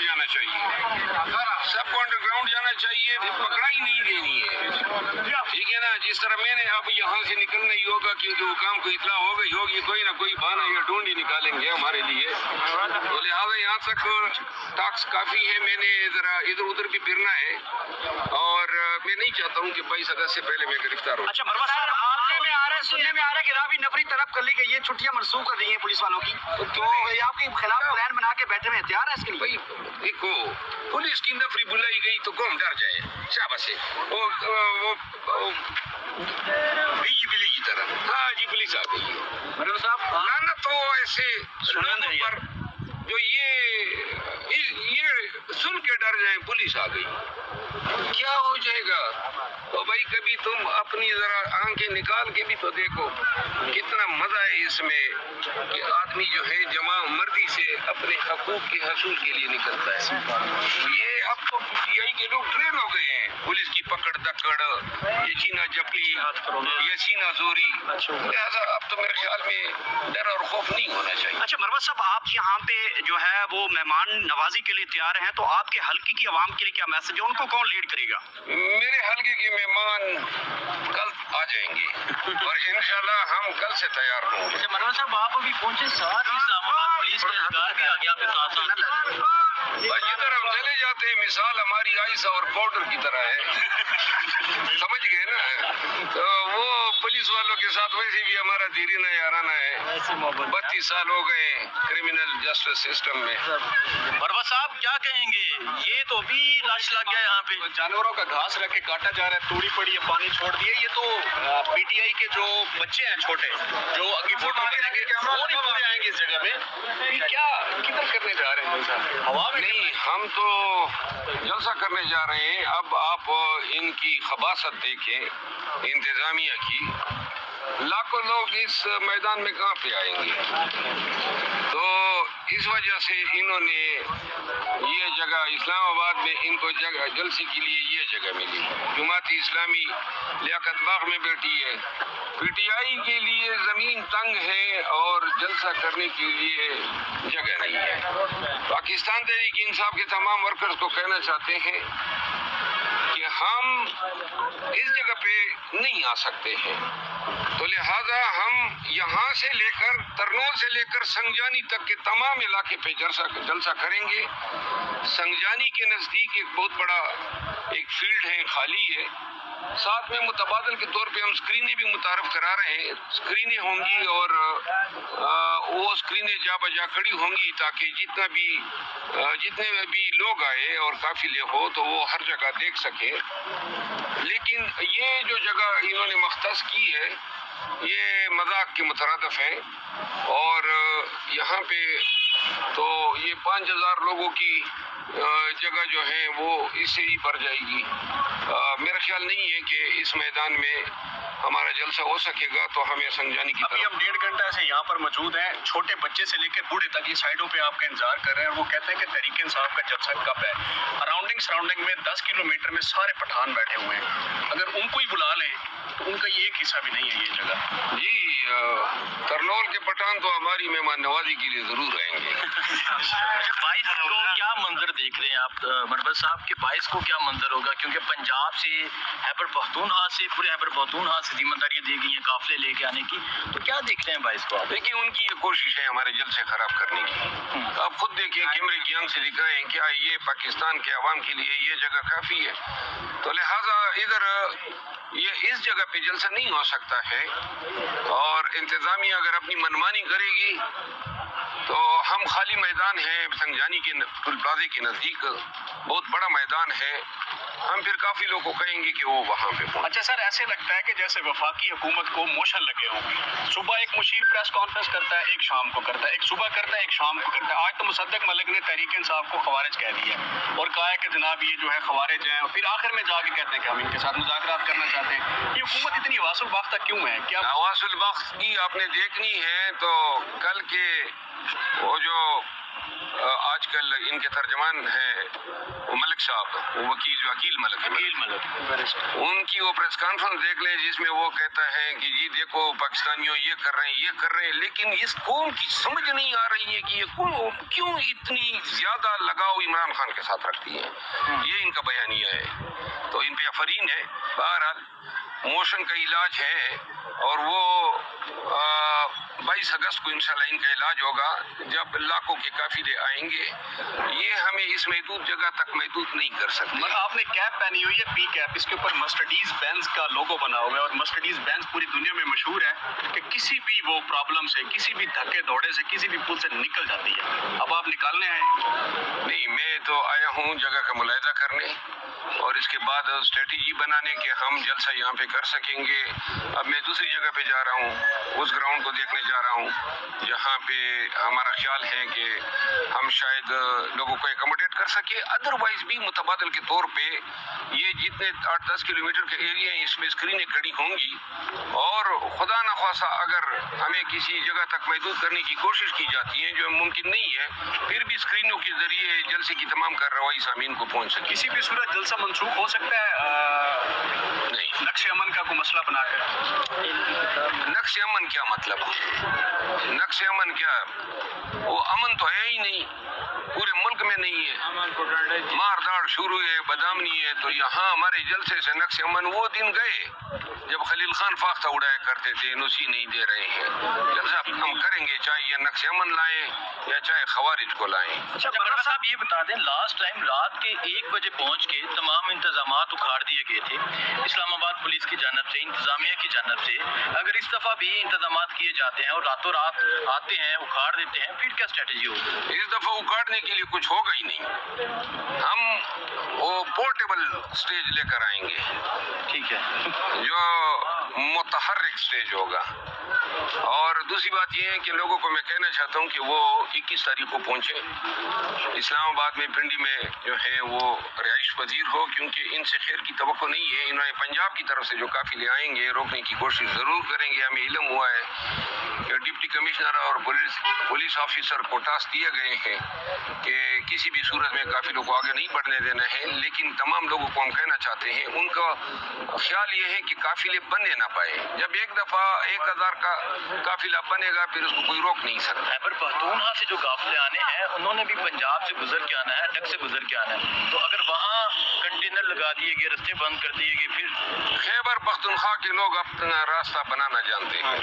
Ground जाना चाहिए, सबको अंडरग्राउंड जाना चाहिए, पकड़ा ही नहीं देनी है, ठीक है ना। जिस तरह मैंने अब यहाँ से निकलना ही होगा, क्योंकि वो काम को इतला हो गई होगी, कोई ना कोई बहाना या ढूंढ ही निकालेंगे हमारे लिए, तो लिहाजा यहाँ तक टास्क काफ़ी है। मैंने ज़रा इधर उधर भी फिरना है, और मैं नहीं चाहता हूँ कि 22 अगस्त से पहले मैं गिरफ्तार हूँ। अच्छा मरवा साहब, सुनने में आ रहा है कि रावी नफरी तरफ कर ली गई है, छुट्टियां मनसूख कर दी हैं पुलिस वालों की, तो ये आपके खिलाफ प्लान बना के बैठे हुए, तैयार है इसके लिए? भाई देखो, पुलिस की नफरी बुलाई गई तो कौन डर जाए, शाबाश है। वो भीगी बिल्ली की तरह, हाँ जी पुलिस आ गई है। मरवा साहब ना तो ऐसे लोगों पर जो ये सुन के डर जाए पुलिस आ गई, क्या हो जाएगा? तो भाई कभी तुम अपनी जरा आंखें निकाल के भी तो देखो, कितना मजा है इसमें कि आदमी जो है जमा मर्दी से अपने हकूक के हसूल के लिए निकलता है। ये अब तो पीटीआई के लोग ट्रेन हो गए हैं, पुलिस की पकड़ दकड़, ये चीना जपली, ये सीना जोरी, लिहाजा अब तो मेरे ख्याल में डर और खौफ नहीं होना चाहिए। अच्छा मरवा साहब, आप यहाँ पे जो है वो मेहमान नवाजी के लिए तैयार हैं, तो आपके हल्के की आवाम के लिए क्या मैसेज है, उनको कौन लीड करेगा? मेरे हल्के के मेहमान कल आ जाएंगे और इंशाल्लाह हम कल से तैयार होंगे। अच्छा मरवा साहब, आप अभी पहुंचे, साथ ही इस्लामाबाद पुलिस के अधिकार भी आ गया आपके साथ। जिधर हम चले जाते हैं मिसाल हमारी आइस और पाउडर की तरह है, समझ गए ना। तो वो पुलिस वालों के साथ वैसे भी हमारा धीरे न याराना है, 32 साल हो गए क्रिमिनल जस्टिस सिस्टम में। मरवा साहब क्या कहेंगे, ये तो अभी रश लग गया यहाँ पे, जानवरों का घास रख के काटा जा रहा है, तूड़ी पड़ी है, पानी छोड़ दिए। ये तो पीटीआई के जो बच्चे हैं छोटे, जो अभी वोट मांगेंगे, वो नहीं पूरे आएंगे इस जगह में, क्या किधर करने जा रहे हैं? हवा में नहीं, हम तो जलसा करने जा रहे हैं। अब आप इनकी खबासत देखें इंतजामिया की, लाखों लोग इस मैदान में कहाँ पे आएंगे। तो इस वजह से इन्होंने ये जगह इस्लामाबाद में, इनको जगह जलसे के लिए ये जगह मिली। जमात इस्लामी लियाकत बाग में बैठी है, पीटीआई के लिए ज़मीन तंग है और जलसा करने के लिए जगह नहीं है। पाकिस्तान तहरीक इंसाफ के तमाम वर्कर्स को कहना चाहते हैं कि हम इस जगह पे नहीं आ सकते हैं, तो लिहाजा हम यहाँ से लेकर तरनोल से लेकर संगजानी तक के तमाम इलाके पे जलसा करेंगे। संगजानी के नज़दीक एक बहुत बड़ा एक फील्ड है, खाली है, साथ में मुतबादल के तौर पे हम स्क्रीनें भी मुतारफ करा रहे हैं। स्क्रीनें होंगी और वो स्क्रीनें जा बजा खड़ी होंगी ताकि जितने भी लोग आए और काफिले हो तो वो हर जगह देख सके। लेकिन ये जो जगह इन्होंने मख्तस की है ये मजाक के मुतरादिफ है, और यहाँ पे तो ये 5000 लोगों की जगह जो है वो इससे ही भर जाएगी। मेरा ख्याल नहीं है कि इस मैदान में हमारा जलसा हो सकेगा, तो हमें संगजानी की अभी हम 1.5 घंटा से यहाँ पर मौजूद हैं, छोटे बच्चे से लेकर बूढ़े तक ये साइडों पे आपका इंतजार कर रहे हैं, और वो कहते हैं कि तहरीक इंसाफ का जलसा कब है। सराउंडिंग में 10 किलोमीटर में सारे पठान बैठे हुए हैं, अगर उनको ही बुला लें तो उनका ये एक हिस्सा भी नहीं है ये जगह। जी, करनौल के पठान तो हमारी मेहमान नवाजी के लिए जरूर आएंगे। 22 को क्या मंजर देख रहे हैं आप मरवा साहब के? 22 को क्या मंजर होगा, क्योंकि पंजाब से खैबर पख्तूनख्वा से, पूरे खैबर पख्तूनख्वा से जिम्मेदारियां दी गई हैं काफिले लेके आने की, तो क्या देख रहे हैं 22 को आप? देखिए, उनकी ये कोशिश है हमारे जलसे खराब करने की। आप खुद देखिए, कैमरे की आंख से दिख रहे हैं, क्या ये पाकिस्तान के अवाम के लिए ये जगह काफ़ी है? तो लिहाजा इधर ये इस जगह पे जलसा नहीं हो सकता है, और इंतज़ामिया अगर अपनी मनमानी करेगी तो हम खाली मैदान है संगजानी के टोल प्लाजे के नज़दीक, बहुत बड़ा मैदान है, हम फिर काफ़ी लोगों को कहेंगे कि वो वहाँ पे पहुँचे। अच्छा सर, ऐसे लगता है कि जैसे वफाकी हुकूमत को मोशन लगे हों, सुबह एक मुशीर प्रेस कॉन्फ्रेंस करता है, एक शाम को करता है, एक सुबह करता है, एक शाम को करता है। आज तो मुसद्दक मलिक ने तहरीक इंसाफ को खवारिज कह दिया और कहा है कि जनाब ये जो है खवारिज हैं, और फिर आखिर में जाके कहते हैं कि हम इनके साथ मुज़ाकरात करना चाहते हैं। ये हुकूमत इतनी वासुल बाख्ता क्यों है? क्या वासुल बाख्त की आपने देखनी है तो कल के वो जो آج کل ان کے ترجمان ہیں وہ ملک صاحب، وہ وکیل ملک ہے، ان کی وہ پریس کانفرنس دیکھ لیں جس میں وہ کہتا ہے کہ جی دیکھو پاکستانیوں یہ کر رہے ہیں، لیکن اس قوم کی سمجھ نہیں آ رہی ہے کہ یہ قوم کیوں اتنی زیادہ لگاؤ عمران خان کے ساتھ رکھتی ہے. یہ ان کا بیانیہ ہے، تو ان پہ آفرین ہے. بہرحال موشن کا علاج ہے اور وہ 22 اگست کو انشاءاللہ ان کا علاج ہوگا جب لاکھوں کے قافلے آئیں گے. یہ ہمیں اس محدود جگہ تک محدود نہیں کر سکتے. مگر آپ نے کیپ پہنی ہوئی ہے، پی کیپ، اس کے اوپر مرسڈیز بینز کا لوگو بنا ہوا ہے، اور مرسڈیز بینز پوری دنیا میں مشہور ہے کہ کسی بھی وہ پرابلم سے، کسی بھی دھکے دوڑے سے، کسی بھی پل سے نکل جاتی ہے. اب آپ نکالنے آئے؟ نہیں، میں تو آیا ہوں جگہ کا ملاحظہ کرنے اور اس کے بعد اسٹریٹجی بنانے کے ہم جلسہ یہاں پہ کر سکیں گے. اب میں دوسری جگہ پہ جا رہا ہوں، اس گراؤنڈ کو دیکھنے جا رہا ہوں جہاں پہ ہمارا خیال ہے کہ ہم شاید لوگوں کو ایکوموڈیٹ کر سکیں. ادروائز بھی متبادل کے طور پہ یہ جتنے 8-10 کلومیٹر کے ایریا ہیں اس میں اسکرینیں کھڑی ہوں گی، اور خدا نخواستہ اگر ہمیں کسی جگہ تک محدود کرنے کی کوشش کی جاتی ہے جو ممکن نہیں ہے، پھر بھی اسکرینوں کے ذریعے جلسے کی تمام کارروائی سامعین کو پہنچ سکے. کسی بھی صورت جلسہ منسوخ ہو سکتا ہے نہیں، نقش امن کا کوئی مسئلہ بنا کر؟ نقش امن کیا مطلب؟ نقش امن کیا؟ وہ امن تو ہے ہی نہیں، پورے ملک میں نہیں ہے. مار داڑ شروع ہے، بدامنی ہے. تو یہاں ہمارے جلسے سے نقش امن وہ دن گئے جب خلیل خان فاختہ اڑایا کرتے تھے، نوسی نہیں دے رہے ہیں. جلسہ ہم کریں گے چاہے یہ نقش امن لائیں یا چاہے خوارج کو لائیں. اچھا مرحبا صاحب، یہ بتا دیں لاسٹ ٹائم رات کے 1 بجے پہنچ کے تمام انتظامات اکھاڑ دیے گئے تھے اسلام آباد پولیس کی جانب سے، انتظامیہ کی جانب سے. اگر اس دفعہ بھی انتظامات کیے جاتے ہیں اور راتوں رات آتے ہیں اکھاڑ دیتے ہیں، پھر کیا اسٹریٹجی ہوگی؟ اس دفعہ اکاڑنے کے لیے کچھ ہوگا ہی نہیں. ہم وہ پورٹیبل سٹیج لے کر آئیں گے، ٹھیک ہے، جو متحرک سٹیج ہوگا. اور دوسری بات یہ ہے کہ لوگوں کو میں کہنا چاہتا ہوں کہ وہ 21 تاریخ کو پہنچے اسلام آباد میں، پنڈی میں جو ہے وہ رہائش پذیر ہو، کیونکہ ان سے خیر کی توقع نہیں ہے. انہوں نے پنجاب کی طرف سے جو قافلے آئیں گے روکنے کی کوشش ضرور کریں گے. ہمیں علم ہوا ہے کہ ڈپٹی کمشنر اور پولیس آفیسر کو ٹاسک دیے گئے ہیں کہ کسی بھی صورت میں قافلوں کو آگے نہیں بڑھنے دینا ہے. لیکن تمام لوگوں کو ہم کہنا چاہتے ہیں، ان کا خیال یہ ہے کہ قافلے بننے نہ پائے. جب ایک دفعہ 1000 کا قافلہ بنے گا پھر اس کو کوئی روک نہیں سکتا. خیبر پختونخوا سے جو قافلے آنے ہیں انہوں نے بھی پنجاب سے گزر کے آنا ہے، ڈک سے گزر کے آنا ہے. تو اگر وہاں کنٹینر لگا دیے گئے، رستے بند کر دیے گئے، پھر خیبر پختونخوا کے لوگ اپنا راستہ بنانا جانتے ہیں.